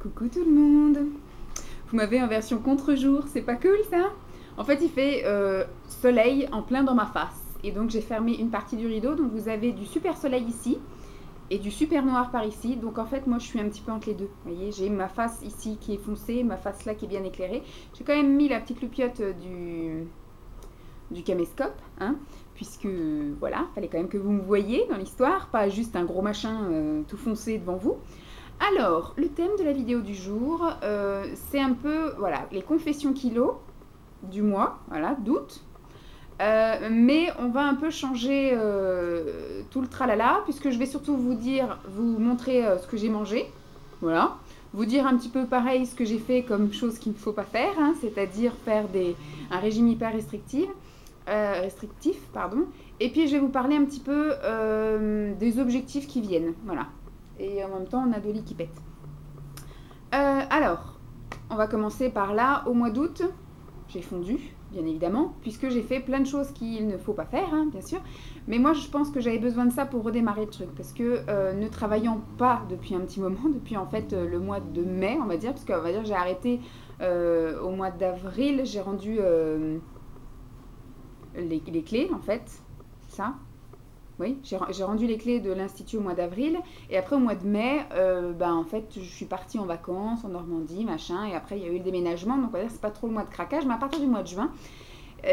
Coucou tout le monde. Vous m'avez en version contre-jour, c'est pas cool ça? En fait il fait soleil en plein dans ma face. Et donc j'ai fermé une partie du rideau, donc vous avez du super soleil ici et du super noir par ici. Donc en fait moi je suis un petit peu entre les deux. Vous voyez, j'ai ma face ici qui est foncée, ma face là qui est bien éclairée. J'ai quand même mis la petite loupiote du caméscope, hein, puisque voilà, fallait quand même que vous me voyiez dans l'histoire, pas juste un gros machin tout foncé devant vous. Alors, le thème de la vidéo du jour, c'est un peu, voilà, les confessions kilo du mois, voilà, d'août. Mais on va un peu changer tout le tralala, puisque je vais surtout vous montrer ce que j'ai mangé, voilà. Vous dire un petit peu pareil ce que j'ai fait comme chose qu'il ne faut pas faire, hein, c'est-à-dire faire un régime hyper restrictif, pardon. Et puis je vais vous parler un petit peu des objectifs qui viennent, voilà. Et en même temps, on a Dolly qui pète. Alors, on va commencer par là. Au mois d'août, j'ai fondu, bien évidemment, puisque j'ai fait plein de choses qu'il ne faut pas faire, hein, bien sûr. Mais moi, je pense que j'avais besoin de ça pour redémarrer le truc. Parce que ne travaillant pas depuis un petit moment, depuis en fait le mois de mai, on va dire, parce qu'on va dire j'ai arrêté au mois d'avril, j'ai rendu les clés, en fait, c'est ça. Oui, j'ai rendu les clés de l'Institut au mois d'avril. Et après, au mois de mai, en fait, je suis partie en vacances en Normandie, machin. Et après, il y a eu le déménagement. Donc, on va dire que c'est pas trop le mois de craquage. Mais à partir du mois de juin,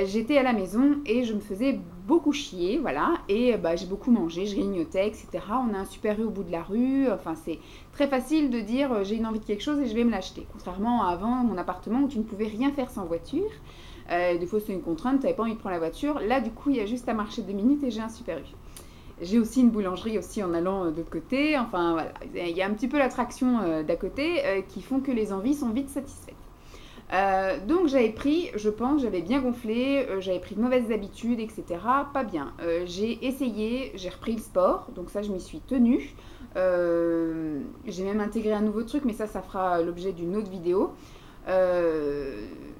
j'étais à la maison et je me faisais beaucoup chier, voilà. Et j'ai beaucoup mangé, je grignotais, etc. On a un super rue au bout de la rue. Enfin, c'est très facile de dire j'ai une envie de quelque chose et je vais me l'acheter. Contrairement à avant, mon appartement où tu ne pouvais rien faire sans voiture. Des fois, c'est une contrainte, tu n'avais pas envie de prendre la voiture. Là, du coup, il y a juste à marcher 2 minutes et j'ai un super rue. J'ai aussi une boulangerie aussi en allant de l'autre côté. Enfin, voilà. Il y a un petit peu l'attraction d'à côté qui font que les envies sont vite satisfaites. Donc j'avais pris, je pense, j'avais bien gonflé, j'avais pris de mauvaises habitudes, etc. Pas bien. J'ai essayé, j'ai repris le sport, donc ça je m'y suis tenue. J'ai même intégré un nouveau truc, mais ça fera l'objet d'une autre vidéo.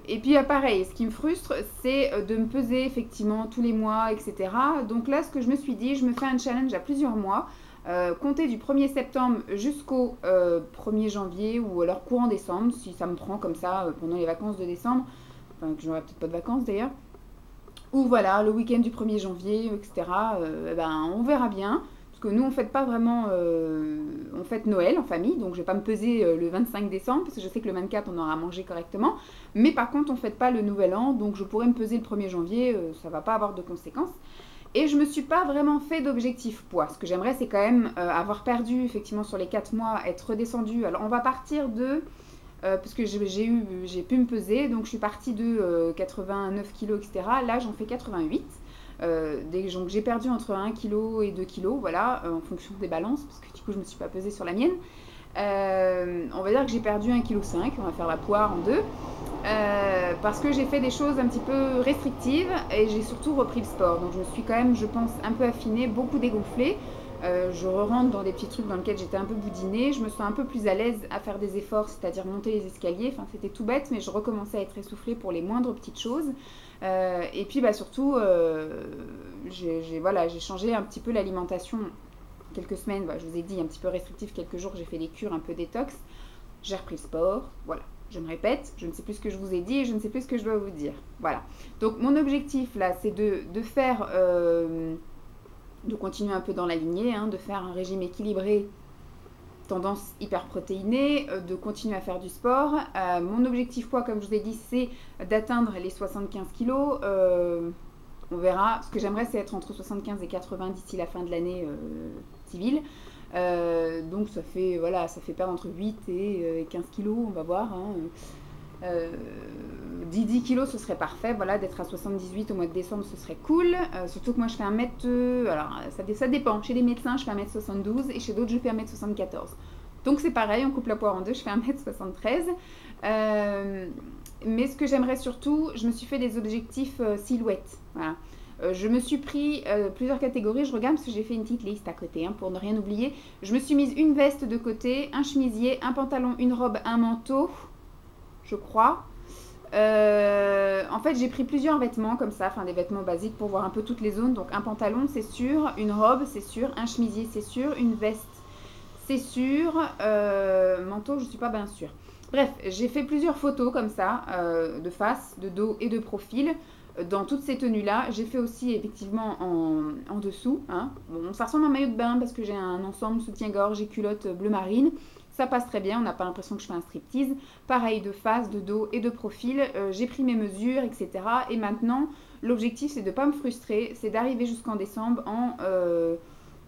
Et puis pareil, ce qui me frustre, c'est de me peser effectivement tous les mois, etc. Donc là, ce que je me suis dit, je me fais un challenge à plusieurs mois. Compter du 1er septembre jusqu'au 1er janvier ou alors courant décembre, si ça me prend comme ça pendant les vacances de décembre, enfin que j'aurai peut-être pas de vacances d'ailleurs, ou voilà, le week-end du 1er janvier, etc. On verra bien. Parce que nous, on fête pas vraiment, on fête Noël en famille, donc je vais pas me peser le 25 décembre, parce que je sais que le 24, on aura mangé correctement. Mais par contre, on fête pas le Nouvel An, donc je pourrais me peser le 1er janvier, ça va pas avoir de conséquences. Et je me suis pas vraiment fait d'objectif poids. Ce que j'aimerais, c'est quand même avoir perdu, effectivement, sur les 4 mois, être redescendu. Alors, on va partir de... parce que j'ai pu me peser, donc je suis partie de 89 kg, etc. Là, j'en fais 88. Donc j'ai perdu entre 1 kg et 2 kg, voilà, en fonction des balances, parce que du coup je ne me suis pas pesée sur la mienne. On va dire que j'ai perdu 1,5 kg, on va faire la poire en deux, parce que j'ai fait des choses un petit peu restrictives et j'ai surtout repris le sport. Donc je me suis quand même, je pense, un peu affinée, beaucoup dégonflée. Je rentre dans des petits trucs dans lesquels j'étais un peu boudinée, je me sens un peu plus à l'aise à faire des efforts, c'est-à-dire monter les escaliers. Enfin, c'était tout bête, mais je recommençais à être essoufflée pour les moindres petites choses. Et puis surtout, j'ai changé un petit peu l'alimentation quelques semaines. Je vous ai dit, un petit peu restrictif, quelques jours, j'ai fait des cures un peu détox. J'ai repris le sport, voilà. Je me répète, je ne sais plus ce que je vous ai dit et je ne sais plus ce que je dois vous dire. Voilà. Donc mon objectif là, c'est de faire... de continuer un peu dans la lignée, hein, de faire un régime équilibré, tendance hyperprotéinée, de continuer à faire du sport. Mon objectif poids, comme je vous ai dit, c'est d'atteindre les 75 kg. On verra. Ce que j'aimerais, c'est être entre 75 et 80 d'ici la fin de l'année civile. Donc ça fait, voilà, ça fait perdre entre 8 et 15 kg, on va voir. Hein. 10 kg ce serait parfait, voilà, d'être à 78 au mois de décembre ce serait cool, surtout que moi je fais 1m, alors ça dépend, chez les médecins je fais 1m72 et chez d'autres je fais 1m74, donc c'est pareil, on coupe la poire en deux, je fais 1m73, mais ce que j'aimerais surtout, je me suis fait des objectifs silhouette, voilà. Je me suis pris plusieurs catégories, je regarde parce que j'ai fait une petite liste à côté, hein, pour ne rien oublier. Je me suis mise une veste de côté, un chemisier, un pantalon, une robe, un manteau, je crois. En fait, j'ai pris plusieurs vêtements comme ça, enfin des vêtements basiques pour voir un peu toutes les zones. Donc un pantalon, c'est sûr, une robe, c'est sûr, un chemisier, c'est sûr, une veste, c'est sûr. Manteau, je ne suis pas bien sûre. Bref, j'ai fait plusieurs photos comme ça, de face, de dos et de profil. Dans toutes ces tenues-là, j'ai fait aussi effectivement en dessous. Hein. Bon, ça ressemble à un maillot de bain parce que j'ai un ensemble soutien-gorge et culotte bleu marine. Ça passe très bien, on n'a pas l'impression que je fais un striptease. Pareil de face, de dos et de profil. J'ai pris mes mesures, etc. Et maintenant, l'objectif, c'est de ne pas me frustrer, c'est d'arriver jusqu'en décembre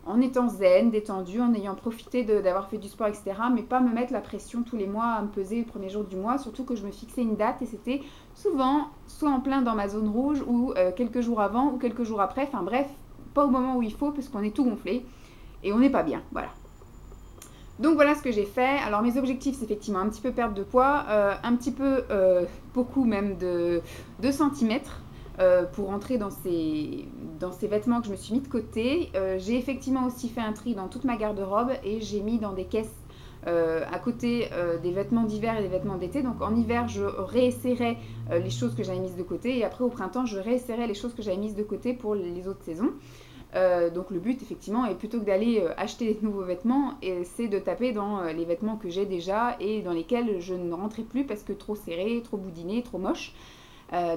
en étant zen, détendue, en ayant profité d'avoir fait du sport, etc. Mais pas me mettre la pression tous les mois à me peser le premier jour du mois, surtout que je me fixais une date et c'était souvent soit en plein dans ma zone rouge ou quelques jours avant ou quelques jours après. Enfin bref, pas au moment où il faut parce qu'on est tout gonflé et on n'est pas bien. Voilà. Donc voilà ce que j'ai fait. Alors mes objectifs, c'est effectivement un petit peu perdre de poids, un petit peu, beaucoup même de 2 centimètres pour entrer dans ces vêtements que je me suis mis de côté. J'ai effectivement aussi fait un tri dans toute ma garde-robe et j'ai mis dans des caisses à côté des vêtements d'hiver et des vêtements d'été. Donc en hiver, je réessayerai les choses que j'avais mises de côté et après au printemps, je réessayerai les choses que j'avais mises de côté pour les autres saisons. Donc le but effectivement est plutôt que d'aller acheter des nouveaux vêtements, c'est de taper dans les vêtements que j'ai déjà et dans lesquels je ne rentrais plus parce que trop serré, trop boudiné, trop moche.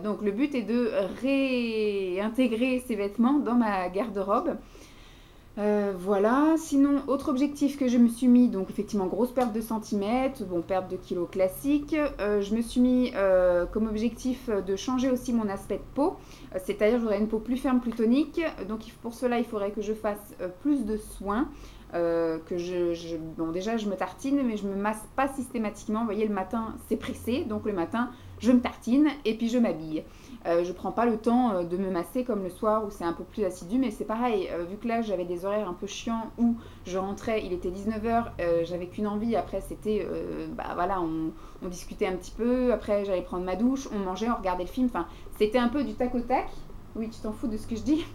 Donc le but est de réintégrer ces vêtements dans ma garde-robe. Voilà, sinon autre objectif que je me suis mis, donc effectivement grosse perte de centimètres, bon perte de kilos classique, je me suis mis comme objectif de changer aussi mon aspect de peau, c'est-à-dire j'aurais une peau plus ferme, plus tonique, donc pour cela il faudrait que je fasse plus de soins, bon déjà je me tartine mais je me masse pas systématiquement, vous voyez le matin c'est pressé, donc le matin je me tartine et puis je m'habille. Je prends pas le temps de me masser comme le soir où c'est un peu plus assidu, mais c'est pareil, vu que là j'avais des horaires un peu chiants où je rentrais, il était 19h, j'avais qu'une envie, après c'était, voilà, on discutait un petit peu, après j'allais prendre ma douche, on mangeait, on regardait le film, enfin c'était un peu du tac au tac. Oui, tu t'en fous de ce que je dis.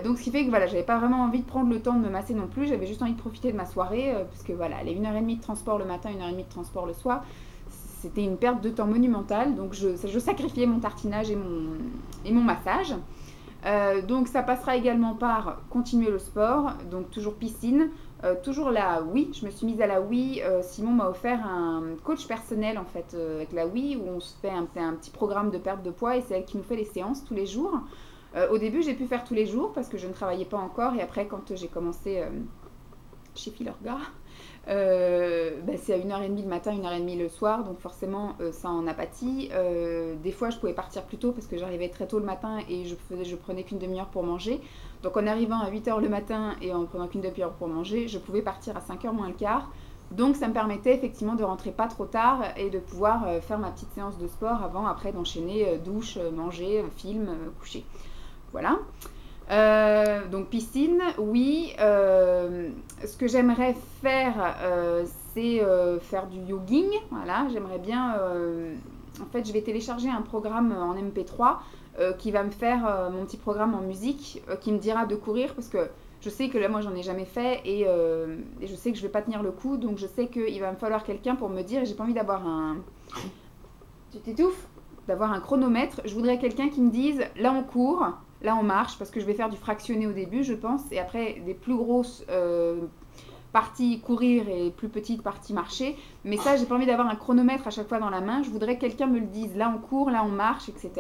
Donc ce qui fait que voilà, j'avais pas vraiment envie de prendre le temps de me masser non plus, j'avais juste envie de profiter de ma soirée, parce que voilà, les 1h30 de transport le matin, 1h30 de transport le soir, c'était une perte de temps monumentale, donc je sacrifiais mon tartinage et mon massage. Donc ça passera également par continuer le sport, donc toujours piscine, toujours la Wii, je me suis mise à la Wii, Simon m'a offert un coach personnel en fait avec la Wii où on se fait un petit programme de perte de poids et c'est elle qui nous fait les séances tous les jours. Au début j'ai pu faire tous les jours parce que je ne travaillais pas encore et après quand j'ai commencé chez Filorga, c'est à 1h30 le matin, 1h30 le soir, donc forcément ça en a pâti. Des fois je pouvais partir plus tôt parce que j'arrivais très tôt le matin et je prenais qu'une demi-heure pour manger. Donc en arrivant à 8h le matin et en prenant qu'une demi-heure pour manger, je pouvais partir à 5h moins le quart. Donc ça me permettait effectivement de rentrer pas trop tard et de pouvoir faire ma petite séance de sport avant, après d'enchaîner douche, manger, film, coucher. Voilà. Donc piscine, oui. Ce que j'aimerais faire, c'est faire du jogging. Voilà, j'aimerais bien. En fait, je vais télécharger un programme en MP3 qui va me faire mon petit programme en musique qui me dira de courir parce que je sais que là, moi, j'en ai jamais fait et je sais que je vais pas tenir le coup. Donc, je sais qu'il va me falloir quelqu'un pour me dire. J'ai pas envie d'avoir un. Tu t'étouffes? D'avoir un chronomètre. Je voudrais quelqu'un qui me dise là, on court. Là, on marche parce que je vais faire du fractionné au début, je pense, et après des plus grosses parties courir et plus petites parties marcher. Mais ça, j'ai pas envie d'avoir un chronomètre à chaque fois dans la main. Je voudrais que quelqu'un me le dise. Là, on court, là, on marche, etc.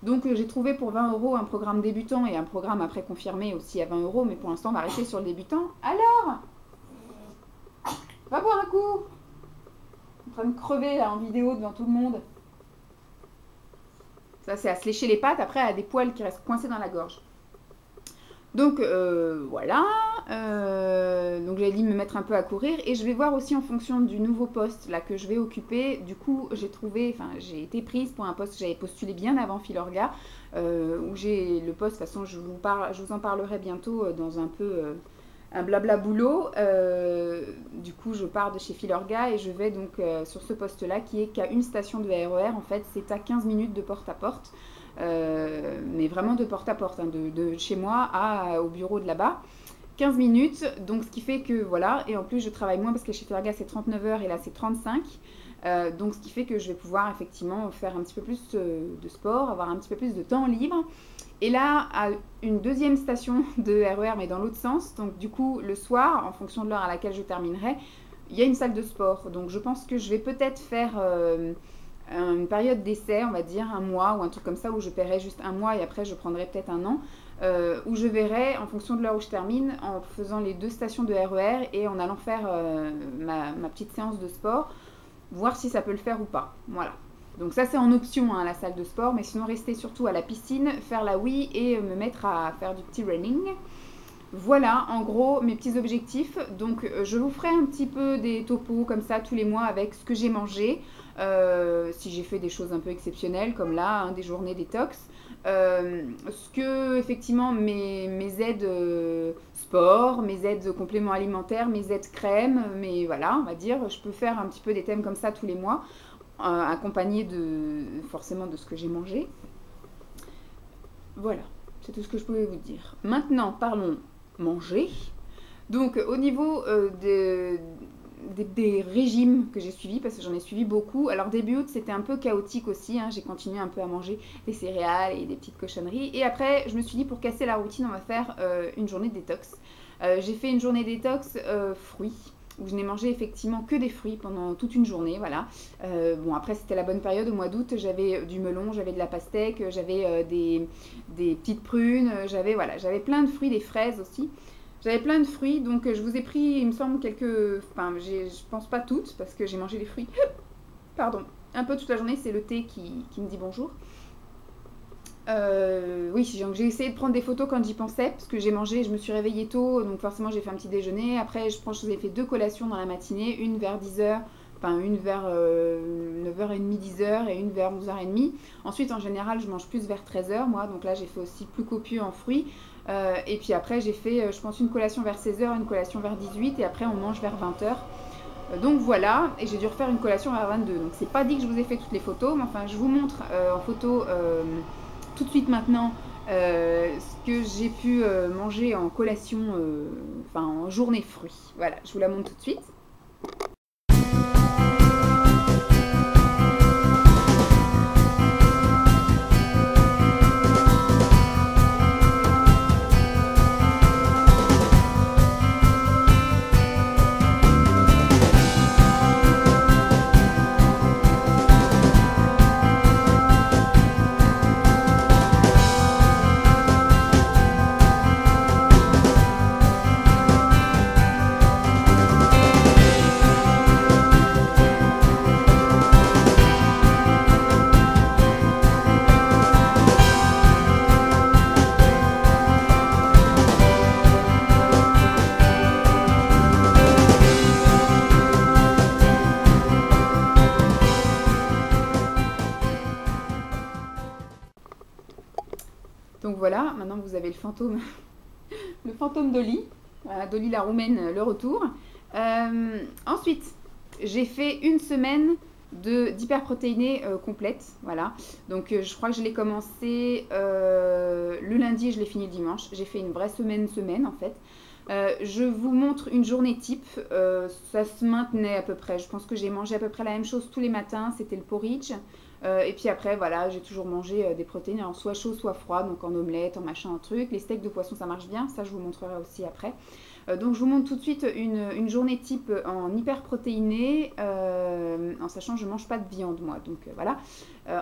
Donc, j'ai trouvé pour 20 € un programme débutant et un programme après confirmé aussi à 20 €. Mais pour l'instant, on va rester sur le débutant. Alors, va boire un coup. En train de crever là en vidéo devant tout le monde. Ça, c'est à se lécher les pattes. Après, elle a des poils qui restent coincés dans la gorge. Donc, voilà. Donc, j'avais dit me mettre un peu à courir. Et je vais voir aussi en fonction du nouveau poste là, que je vais occuper. Du coup, j'ai été prise pour un poste que j'avais postulé bien avant Filorga. Où j'ai le poste, de toute façon, je vous en parlerai bientôt dans un peu... un blabla boulot. Du coup, je pars de chez Filorga et je vais donc sur ce poste-là qui est qu'à une station de RER. En fait, c'est à 15 minutes de porte à porte. Mais vraiment de porte à porte, hein, de chez moi au bureau de là-bas. 15 minutes, donc ce qui fait que voilà. Et en plus, je travaille moins parce que chez Filorga, c'est 39 heures et là, c'est 35. Donc, ce qui fait que je vais pouvoir effectivement faire un petit peu plus de sport, avoir un petit peu plus de temps libre. Et là, à une deuxième station de RER, mais dans l'autre sens, donc du coup, le soir, en fonction de l'heure à laquelle je terminerai, il y a une salle de sport. Donc je pense que je vais peut-être faire une période d'essai, on va dire, un mois ou un truc comme ça, où je paierai juste un mois et après je prendrai peut-être un an, où je verrai, en fonction de l'heure où je termine, en faisant les 2 stations de RER et en allant faire ma petite séance de sport, voir si ça peut le faire ou pas. Voilà. Donc ça c'est en option, hein, la salle de sport, mais sinon rester surtout à la piscine, faire la Wii et me mettre à faire du petit running. Voilà en gros mes petits objectifs. Donc je vous ferai un petit peu des topos comme ça tous les mois avec ce que j'ai mangé, si j'ai fait des choses un peu exceptionnelles comme là, hein, des journées détox. Ce que effectivement mes aides sport, mes aides compléments alimentaires, mes aides crème, mais voilà, on va dire, je peux faire un petit peu des thèmes comme ça tous les mois, accompagnés forcément de ce que j'ai mangé. Voilà, c'est tout ce que je pouvais vous dire. Maintenant, parlons manger. Donc, au niveau des régimes que j'ai suivis, parce que j'en ai suivi beaucoup. Alors, début août, c'était un peu chaotique aussi, hein. J'ai continué un peu à manger des céréales et des petites cochonneries. Et après, je me suis dit, pour casser la routine, on va faire une journée détox. J'ai fait une journée détox fruits, où je n'ai mangé effectivement que des fruits pendant toute une journée, voilà. Bon, après c'était la bonne période, au mois d'août, j'avais du melon, j'avais de la pastèque, j'avais des petites prunes, j'avais plein de fruits, des fraises aussi. J'avais plein de fruits, donc je vous ai pris, il me semble, je pense pas toutes, parce que j'ai mangé les fruits, pardon, un peu toute la journée, c'est le thé qui me dit bonjour. Oui, donc j'ai essayé de prendre des photos quand j'y pensais, parce que j'ai mangé, je me suis réveillée tôt, donc forcément j'ai fait un petit déjeuner. Après, je pense que j'ai fait 2 collations dans la matinée, une vers 10h, enfin une vers 9h30, 10h et une vers 11h30. Ensuite, en général, je mange plus vers 13h, moi, donc là j'ai fait aussi plus copieux en fruits. Et puis après, j'ai fait, je pense, une collation vers 16h, une collation vers 18h, et après on mange vers 20h. Donc voilà, et j'ai dû refaire une collation vers 22h. Donc c'est pas dit que je vous ai fait toutes les photos, mais enfin je vous montre en photo tout de suite maintenant ce que j'ai pu manger en collation, en journée fruits. Voilà, je vous la montre tout de suite. Donc voilà, maintenant vous avez le fantôme d'Oli, voilà, d'Oli la roumaine, le retour. Ensuite, j'ai fait une semaine d'hyperprotéinée complète, voilà. Donc je crois que je l'ai commencé le lundi et je l'ai fini le dimanche. J'ai fait une vraie semaine en fait. Je vous montre une journée type, ça se maintenait à peu près. Je pense que j'ai mangé à peu près la même chose tous les matins, c'était le porridge. Et puis après, voilà, j'ai toujours mangé des protéines, alors soit chaud, soit froid, donc en omelette, en machin, en truc. Les steaks de poisson, ça marche bien, ça je vous montrerai aussi après. Donc je vous montre tout de suite une journée type en hyperprotéinée, en sachant que je ne mange pas de viande moi, donc voilà.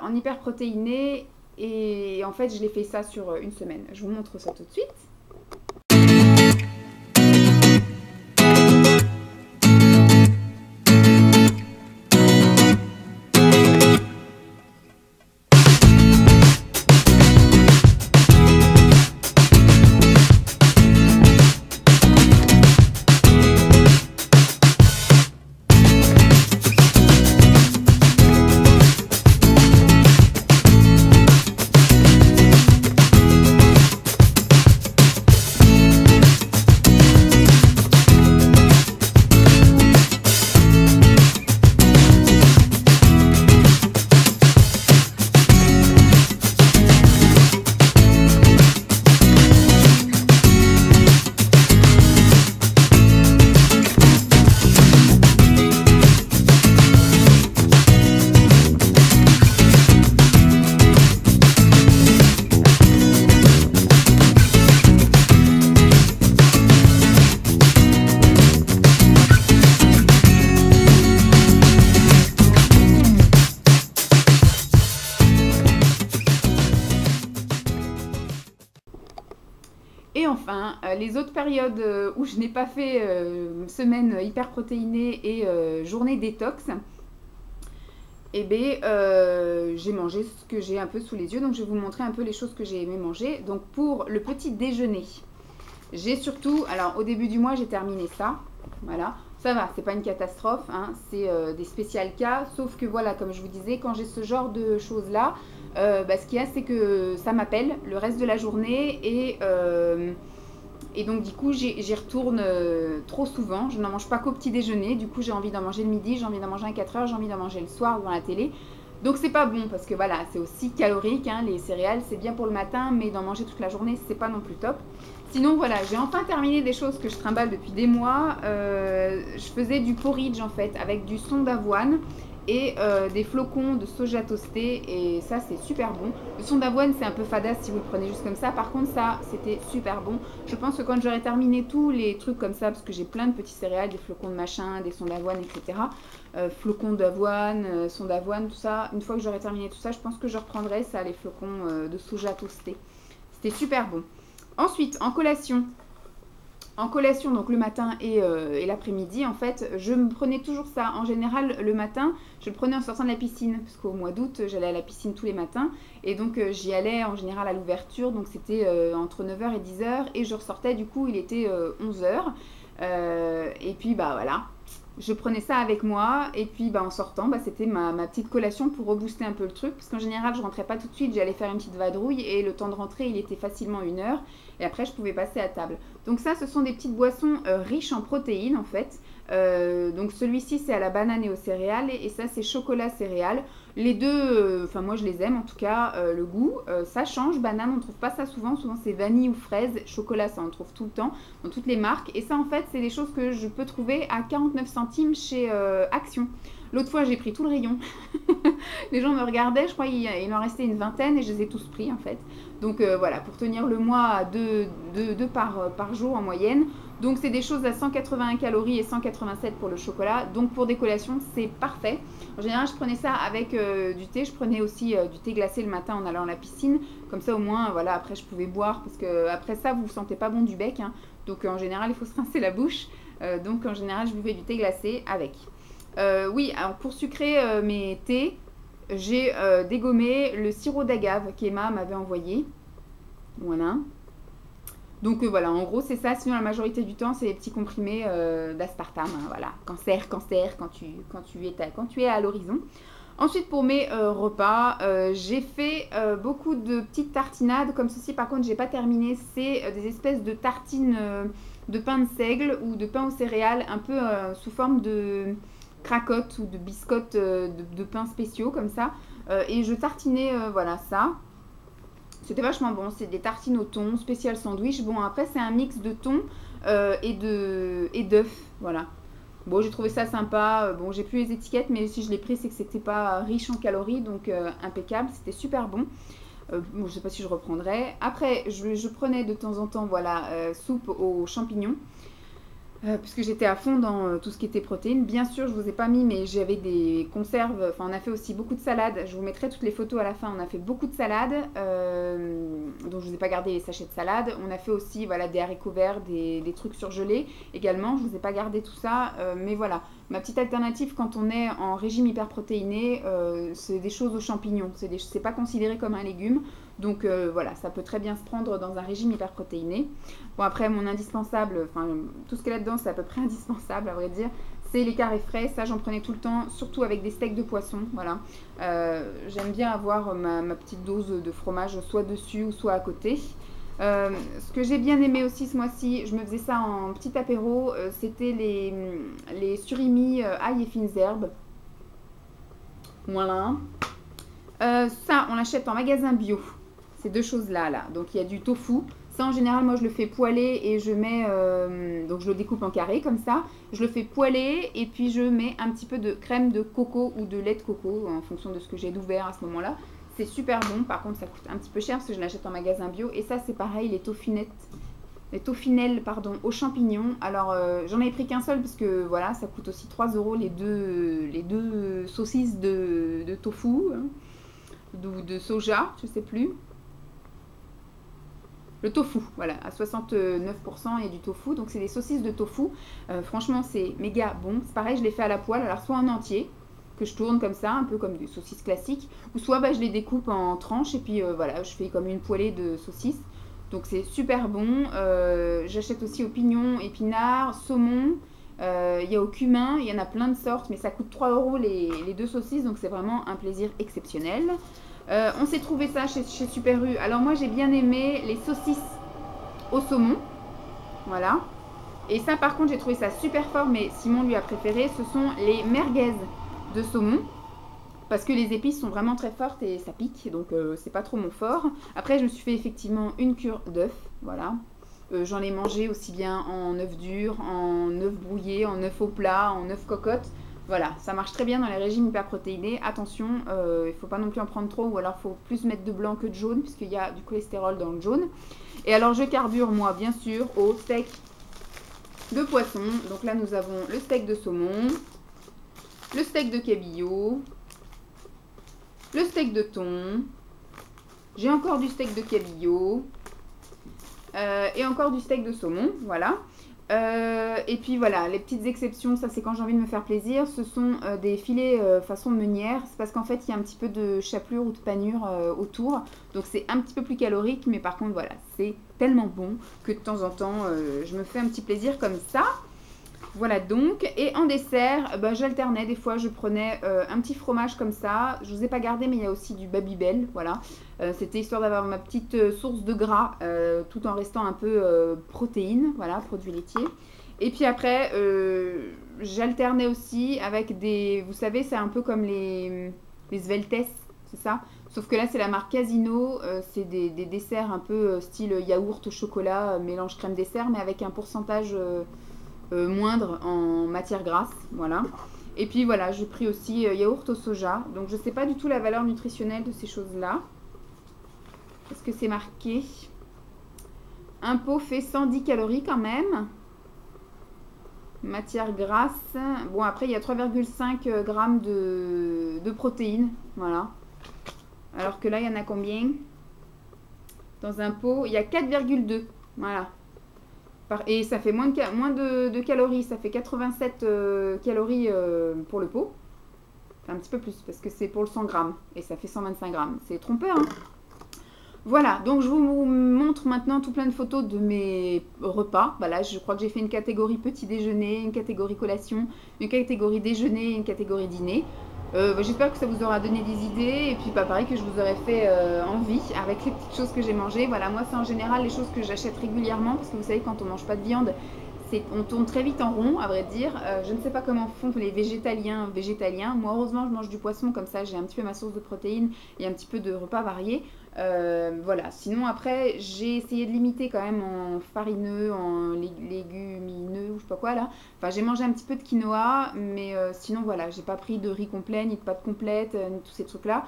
En hyperprotéinée, et en fait je l'ai fait ça sur une semaine. Je vous montre ça tout de suite. enfin, les autres périodes où je n'ai pas fait semaine hyper protéinée et journée détox, eh bien, j'ai mangé ce que j'ai un peu sous les yeux. Donc, je vais vous montrer un peu les choses que j'ai aimé manger. Donc, pour le petit déjeuner, j'ai surtout... Alors, au début du mois, j'ai terminé ça. Voilà. Ça va, c'est pas une catastrophe. Hein, c'est des spécial cas. Sauf que, voilà, comme je vous disais, quand j'ai ce genre de choses-là, ce qu'il y a, c'est que ça m'appelle le reste de la journée. Et donc, du coup, j'y retourne trop souvent. Je n'en mange pas qu'au petit déjeuner. Du coup, j'ai envie d'en manger le midi, j'ai envie d'en manger à 4 heures, j'ai envie d'en manger le soir devant la télé. Donc, c'est pas bon parce que voilà, c'est aussi calorique. Hein, les céréales, c'est bien pour le matin, mais d'en manger toute la journée, c'est pas non plus top. Sinon, voilà, j'ai enfin terminé des choses que je trimballe depuis des mois. Je faisais du porridge en fait, avec du son d'avoine et des flocons de soja toasté. Et ça, c'est super bon. Le son d'avoine, c'est un peu fadasse si vous le prenez juste comme ça. Par contre, ça, c'était super bon. Je pense que quand j'aurai terminé tous les trucs comme ça, parce que j'ai plein de petits céréales, des flocons de machin, des sons d'avoine, etc. Flocons d'avoine, son d'avoine, tout ça. Une fois que j'aurai terminé tout ça, je pense que je reprendrai ça, les flocons de soja toasté. C'était super bon. Ensuite, en collation, donc le matin et l'après-midi, en fait, je me prenais toujours ça. En général, le matin, je le prenais en sortant de la piscine, parce qu'au mois d'août, j'allais à la piscine tous les matins. Et donc, j'y allais en général à l'ouverture, donc c'était entre 9 h et 10 h. Et je ressortais, du coup, il était 11 h. Et puis, bah voilà, je prenais ça avec moi. Et puis, bah, en sortant, bah, c'était ma petite collation pour rebooster un peu le truc. Parce qu'en général, je rentrais pas tout de suite, j'allais faire une petite vadrouille. Et le temps de rentrer, il était facilement 1 h. Et après, je pouvais passer à table. Donc ça, ce sont des petites boissons riches en protéines, en fait. Donc celui-ci, c'est à la banane et aux céréales. Et ça, c'est chocolat céréales. Les deux, enfin moi, je les aime. En tout cas, le goût, ça change. Banane, on ne trouve pas ça souvent. Souvent, c'est vanille ou fraise. Chocolat, ça, on trouve tout le temps dans toutes les marques. Et ça, en fait, c'est des choses que je peux trouver à 49 centimes chez Action. L'autre fois, j'ai pris tout le rayon. Les gens me regardaient, je crois qu'il en restait une vingtaine et je les ai tous pris en fait. Donc voilà, pour tenir le mois à 2 par jour en moyenne. Donc c'est des choses à 181 calories et 187 pour le chocolat. Donc pour des collations, c'est parfait. En général, je prenais ça avec du thé. Je prenais aussi du thé glacé le matin en allant à la piscine. Comme ça au moins, voilà, après je pouvais boire. Parce que après ça, vous ne sentez pas bon du bec. Hein. Donc en général, il faut se rincer la bouche. Donc en général, je buvais du thé glacé avec. Oui, alors pour sucrer mes thés, j'ai dégommé le sirop d'agave qu'Emma m'avait envoyé. Voilà. Donc voilà, en gros c'est ça. Sinon la majorité du temps c'est les petits comprimés d'aspartame. Hein, voilà, cancer quand tu es à l'horizon. Ensuite pour mes repas, j'ai fait beaucoup de petites tartinades comme ceci. Par contre j'ai pas terminé. C'est des espèces de tartines de pain de seigle ou de pain aux céréales, un peu sous forme de cracottes ou de biscottes de pain spéciaux comme ça. Et je tartinais voilà ça. C'était vachement bon, c'est des tartines au thon, spécial sandwich. Bon, après, c'est un mix de thon et d'œufs, voilà. Bon, j'ai trouvé ça sympa. Bon, j'ai plus les étiquettes, mais si je l'ai pris, c'est que c'était pas riche en calories, donc impeccable. C'était super bon. Bon, je sais pas si je reprendrai. Après, je prenais de temps en temps, voilà, soupe aux champignons. Puisque j'étais à fond dans tout ce qui était protéines. Bien sûr, je ne vous ai pas mis, mais j'avais des conserves. Enfin, on a fait aussi beaucoup de salades. Je vous mettrai toutes les photos à la fin. On a fait beaucoup de salades. Donc, je ne vous ai pas gardé les sachets de salade. On a fait aussi voilà, des haricots verts, des trucs surgelés également. Je ne vous ai pas gardé tout ça. Mais voilà, ma petite alternative quand on est en régime hyperprotéiné, c'est des choses aux champignons. C'est pas considéré comme un légume. Donc voilà, ça peut très bien se prendre dans un régime hyperprotéiné. Bon après mon indispensable, enfin tout ce qu'il y a là-dedans c'est à peu près indispensable à vrai dire, c'est les carrés frais. Ça j'en prenais tout le temps, surtout avec des steaks de poisson. Voilà, j'aime bien avoir ma petite dose de fromage soit dessus ou soit à côté. Ce que j'ai bien aimé aussi ce mois-ci, je me faisais ça en petit apéro, c'était les surimi ail et fines herbes. Voilà. Ça on l'achète en magasin bio. Ces deux choses-là, là. Donc, il y a du tofu. Ça, en général, moi, je le fais poêler et je mets... donc, je le découpe en carré, comme ça. Je le fais poêler et puis je mets un petit peu de crème de coco ou de lait de coco, en fonction de ce que j'ai d'ouvert à ce moment-là. C'est super bon. Par contre, ça coûte un petit peu cher parce que je l'achète en magasin bio. Et ça, c'est pareil, les toffinelles, pardon, aux champignons. Alors, j'en avais pris qu'un seul parce que, voilà, ça coûte aussi 3 € les deux saucisses de tofu, hein, ou de soja, je sais plus. Le tofu, voilà, à 69%, il y a du tofu. Donc, c'est des saucisses de tofu. Franchement, c'est méga bon. C'est pareil, je les fais à la poêle. Alors, soit en entier, que je tourne comme ça, un peu comme des saucisses classiques, ou soit bah, je les découpe en tranches et puis voilà, je fais comme une poêlée de saucisses. Donc c'est super bon. J'achète aussi aux pignons, épinards, saumon. Il y a au cumin, il y en a plein de sortes, mais ça coûte 3 euros les deux saucisses, donc c'est vraiment un plaisir exceptionnel. On s'est trouvé ça chez Super U. Alors moi j'ai bien aimé les saucisses au saumon. Voilà. Et ça par contre j'ai trouvé ça super fort, mais Simon lui a préféré. Ce sont les merguez de saumon. Parce que les épices sont vraiment très fortes et ça pique, donc c'est pas trop mon fort. Après, je me suis fait effectivement une cure d'œufs, voilà. J'en ai mangé aussi bien en œufs durs, en œufs brouillés, en œufs au plat, en œufs cocottes. Voilà, ça marche très bien dans les régimes hyperprotéinés. Attention, il ne faut pas non plus en prendre trop, ou alors il faut plus mettre de blanc que de jaune, puisqu'il y a du cholestérol dans le jaune. Et alors, je carbure, moi, bien sûr, au steak de poisson. Donc là, nous avons le steak de saumon, le steak de cabillaud, le steak de thon, j'ai encore du steak de cabillaud et encore du steak de saumon, voilà. Et puis voilà, les petites exceptions, ça c'est quand j'ai envie de me faire plaisir, ce sont des filets façon meunière, c'est parce qu'en fait il y a un petit peu de chapelure ou de panure autour, donc c'est un petit peu plus calorique, mais par contre voilà, c'est tellement bon que de temps en temps je me fais un petit plaisir comme ça. Voilà donc, et en dessert, bah, j'alternais, des fois je prenais un petit fromage comme ça, je ne vous ai pas gardé mais il y a aussi du Babybel, voilà, c'était histoire d'avoir ma petite source de gras tout en restant un peu protéines, voilà, produits laitiers. Et puis après, j'alternais aussi avec des, vous savez c'est un peu comme les Sveltes, c'est ça? Sauf que là c'est la marque Casino, c'est des desserts un peu style yaourt au chocolat, mélange crème dessert mais avec un pourcentage... moindre en matière grasse, voilà. Et puis voilà, j'ai pris aussi yaourt au soja. Donc je sais pas du tout la valeur nutritionnelle de ces choses-là. Est-ce que c'est marqué? Un pot fait 110 calories quand même. Matière grasse. Bon, après, il y a 3,5 grammes de protéines. Voilà. Alors que là, il y en a combien? Dans un pot, il y a 4,2. Voilà. Et ça fait moins de calories, ça fait 87 calories pour le pot. Enfin, un petit peu plus, parce que c'est pour le 100 grammes, et ça fait 125 grammes. C'est trompeur, hein. Voilà, donc je vous montre maintenant tout plein de photos de mes repas. Voilà, je crois que j'ai fait une catégorie petit déjeuner, une catégorie collation, une catégorie déjeuner, une catégorie dîner. J'espère que ça vous aura donné des idées et puis pas pareil que je vous aurais fait envie avec les petites choses que j'ai mangées. Voilà, moi c'est en général les choses que j'achète régulièrement parce que vous savez quand on mange pas de viande, on tourne très vite en rond à vrai dire. Je ne sais pas comment font les végétaliens. Moi heureusement je mange du poisson comme ça j'ai un petit peu ma source de protéines et un petit peu de repas variés. Voilà, sinon après j'ai essayé de limiter quand même en farineux, en légumineux ou je sais pas quoi là. Enfin j'ai mangé un petit peu de quinoa, mais sinon voilà, j'ai pas pris de riz complet, ni de pâtes complètes, ni tous ces trucs là.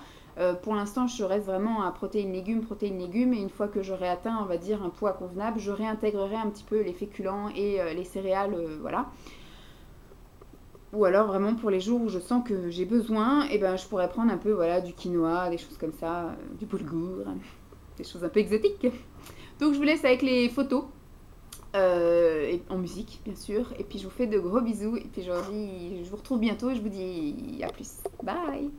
Pour l'instant je reste vraiment à protéines légumes, et une fois que j'aurai atteint on va dire un poids convenable, je réintégrerai un petit peu les féculents et les céréales, voilà. Ou alors vraiment pour les jours où je sens que j'ai besoin, et ben je pourrais prendre un peu voilà du quinoa, des choses comme ça, du boulgour, des choses un peu exotiques. Donc je vous laisse avec les photos, et en musique bien sûr. Et puis je vous fais de gros bisous et puis je vous retrouve bientôt et je vous dis à plus. Bye.